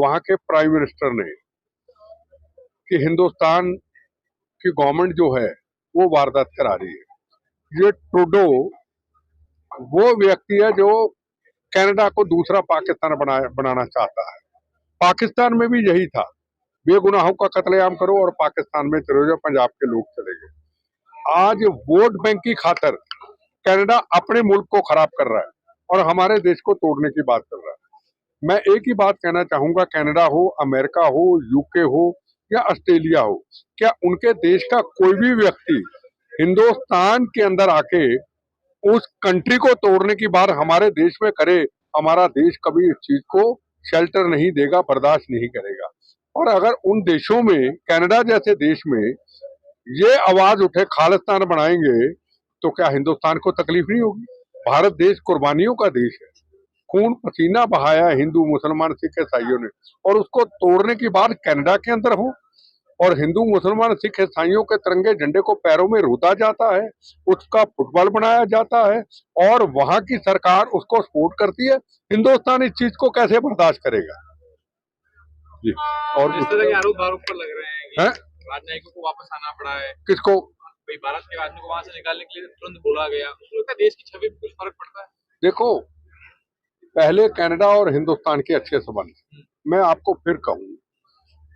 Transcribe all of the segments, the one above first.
वहां के prime minister ने कि हिंदुस्तान की गवर्नमेंट जो है वो वारदात करा रही है। ये ट्रूडो वो व्यक्ति है जो कनाडा को दूसरा पाकिस्तान बनाना चाहता है। पाकिस्तान में भी यही था, बेगुनाहों का कत्लेआम करो और पाकिस्तान में चले जाओ, पंजाब के लोग चले गए। आज वोट बैंक की खातर कनाडा अपने मुल्क को खराब कर रहा है और हमारे देश को तोड़ने की बात कर रहा है। मैं एक ही बात कहना चाहूंगा, कनाडा हो, अमेरिका हो, यूके हो या ऑस्ट्रेलिया हो, क्या उनके देश का कोई भी व्यक्ति हिंदुस्तान के अंदर आके उस कंट्री को तोड़ने की बात हमारे देश में करे, हमारा देश कभी इस चीज को शेल्टर नहीं देगा, बर्दाश्त नहीं करेगा। और अगर उन देशों में, कनाडा जैसे देश में ये आवाज उठे खालिस्तान बनाएंगे, तो क्या हिंदुस्तान को तकलीफ नहीं होगी? भारत देश कुर्बानियों का देश है, खून पसीना बहाया हिंदू मुसलमान सिख ईसाइयों ने, और उसको तोड़ने की बात कनाडा के अंदर हो और हिंदू मुसलमान सिख ईसाइयों के तिरंगे झंडे को पैरों में रोता जाता है, उसका फुटबॉल बनाया जाता है और वहां की सरकार उसको सपोर्ट करती है। हिंदुस्तान इस चीज को कैसे बर्दाश्त करेगा? जी। और इस तरह के आरोप पर लग रहे हैं कि राजनयिकों को वापस आना पड़ा है। किसको? भाई भारत के आदमी को वहां से निकालने के लिए तुरंत बोला गया, उसको लगता है देश की छवि में कुछ फर्क पड़ता है? देखो, पहले कनाडा और हिंदुस्तान के अच्छे संबंध, मैं आपको फिर कहूं,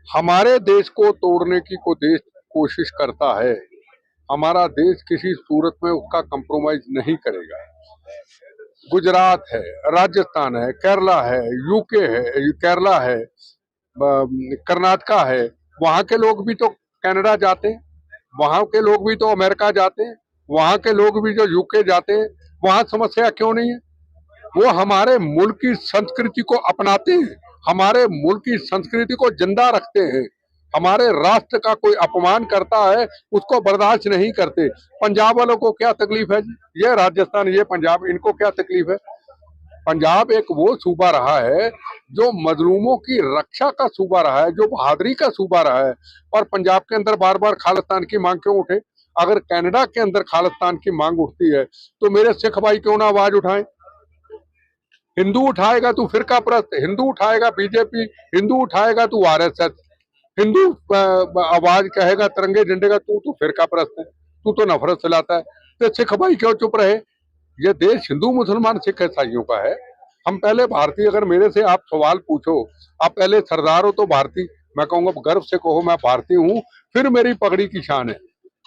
हमारे देश को तोड़ने की देश कोशिश करता है, हमारा देश किसी सूरत में उसका कंप्रोमाइज नहीं करेगा। गुजरात है, राजस्थान है, केरला है, यूके है, केरला है, कर्नाटका है, वहां के लोग भी तो कनाडा जाते हैं, वहां के लोग भी तो अमेरिका जाते हैं, वहां के लोग भी जो यूके जाते हैं। वहां समस्या क्यों नहीं है? वो हमारे मुल्क की संस्कृति को अपनाते हैं, हमारे मुल्क की संस्कृति को जिंदा रखते हैं। हमारे राष्ट्र का कोई अपमान करता है उसको बर्दाश्त नहीं करते। पंजाब वालों को क्या तकलीफ है जी? ये राजस्थान, ये पंजाब, इनको क्या तकलीफ है? पंजाब एक वो सूबा रहा है जो मजलूमों की रक्षा का सूबा रहा है, जो बहादुरी का सूबा रहा है। और पंजाब के अंदर बार बार खालिस्तान की मांग क्यों उठे? अगर कनाडा के अंदर खालिस्तान की मांग उठती है तो मेरे सिख भाई क्यों ना आवाज उठाएं? हिंदू उठाएगा तू फिरका परस्त, हिंदू उठाएगा बीजेपी, हिंदू उठाएगा तू आरएसएस, हिंदू आवाज कहेगा तिरंगे झंडे का, तू फिरका परस्त है, तू तो नफरत फैलाता है। तो सिख भाई क्यों चुप रहे? ये देश हिंदू मुसलमान सिख ईसाइयों का है। हम पहले भारतीय, अगर मेरे से आप सवाल पूछो, आप पहले सरदार हो तो भारतीय, मैं कहूंगा गर्व से कहो मैं भारतीय हूं, फिर मेरी पगड़ी की शान है।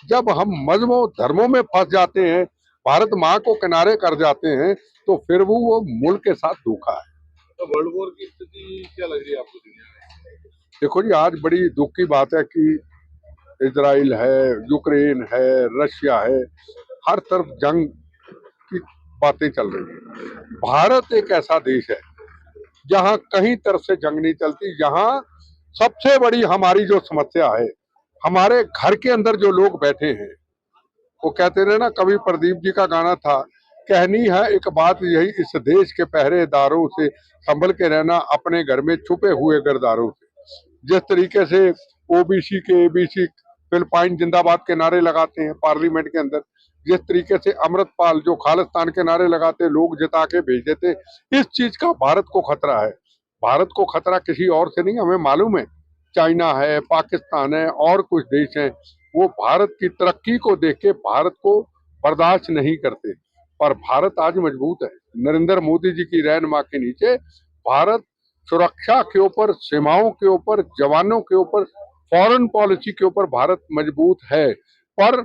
जब हम मजहबों धर्मों में फंस जाते हैं, भारत माँ को किनारे कर जाते हैं, तो फिर वो मुल्क के साथ धोखा है। तो वर्ल्ड वॉर की स्थिति क्या लग रही है आपको दुनिया में? देखो जी, आज बड़ी दुख की बात है कि इजराइल है, यूक्रेन है, रशिया है, हर तरफ जंग की बातें चल रही है। भारत एक ऐसा देश है जहां कहीं तरफ से जंग नहीं चलती। यहाँ सबसे बड़ी हमारी जो समस्या है, हमारे घर के अंदर जो लोग बैठे हैं, वो कहते रहे ना, कवि प्रदीप जी का गाना था, कहनी है एक बात यही, इस देश के पहरेदारों से संभल के रहना, अपने घर में छुपे हुए गरदारों से। जिस तरीके से ओबीसी के एबीसी फिलिपाइन जिंदाबाद के नारे लगाते हैं पार्लियामेंट के अंदर, जिस तरीके से अमृतपाल जो खालिस्तान के नारे लगाते, लोग जिता के भेज देते, इस चीज का भारत को खतरा है। भारत को खतरा किसी और से नहीं, हमें मालूम है, चाइना है, पाकिस्तान है और कुछ देश हैं, वो भारत की तरक्की को देख के भारत को बर्दाश्त नहीं करते। पर भारत आज मजबूत है, नरेंद्र मोदी जी की रहनुमा के नीचे भारत सुरक्षा के ऊपर, सीमाओं के ऊपर, जवानों के ऊपर, फॉरेन पॉलिसी के ऊपर भारत मजबूत है। पर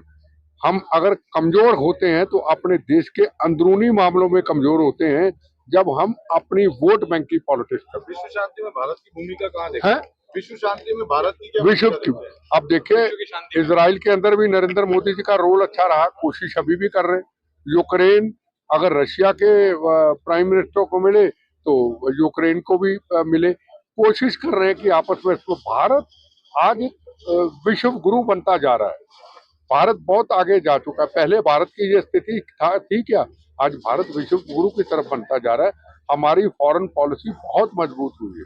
हम अगर कमजोर होते हैं तो अपने देश के अंदरूनी मामलों में कमजोर होते हैं, जब हम अपनी वोट बैंक की पॉलिटिक्स करते हैं। विश्व शांति में भारत की भूमिका कहाँ देखते हैं? विश्व शांति में भारत की क्या विश्व की? अब देखिए, इजराइल के अंदर भी नरेंद्र मोदी जी का रोल अच्छा रहा, कोशिश अभी भी कर रहे हैं। यूक्रेन अगर रशिया के प्राइम मिनिस्टर को मिले तो यूक्रेन को भी मिले, कोशिश कर रहे हैं कि आपस में। तो भारत आज विश्व गुरु बनता जा रहा है, भारत बहुत आगे जा चुका है। पहले भारत की ये स्थिति थी क्या? आज भारत विश्व गुरु की तरफ बनता जा रहा है। हमारी फॉरेन पॉलिसी बहुत मजबूत हुई है।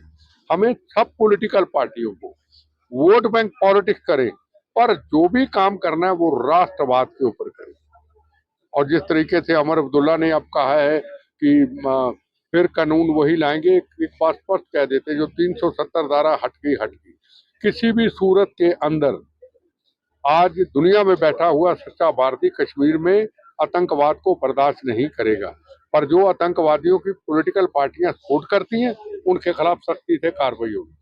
हमें सब पॉलिटिकल पार्टियों को वोट बैंक पॉलिटिक्स करें, पर जो भी काम करना है वो राष्ट्रवाद के ऊपर करें। और जिस तरीके से अमर अब्दुल्ला ने अब कहा है कि फिर कानून वही लाएंगे। एक बात स्पष्ट कह देते, जो 370 धारा हट गई हट गई। किसी भी सूरत के अंदर आज दुनिया में बैठा हुआ सच्चा भारतीय कश्मीर में आतंकवाद को बर्दाश्त नहीं करेगा। पर जो आतंकवादियों की पॉलिटिकल पार्टियां सपोर्ट करती हैं, उनके खिलाफ सख्ती से कार्रवाई होगी।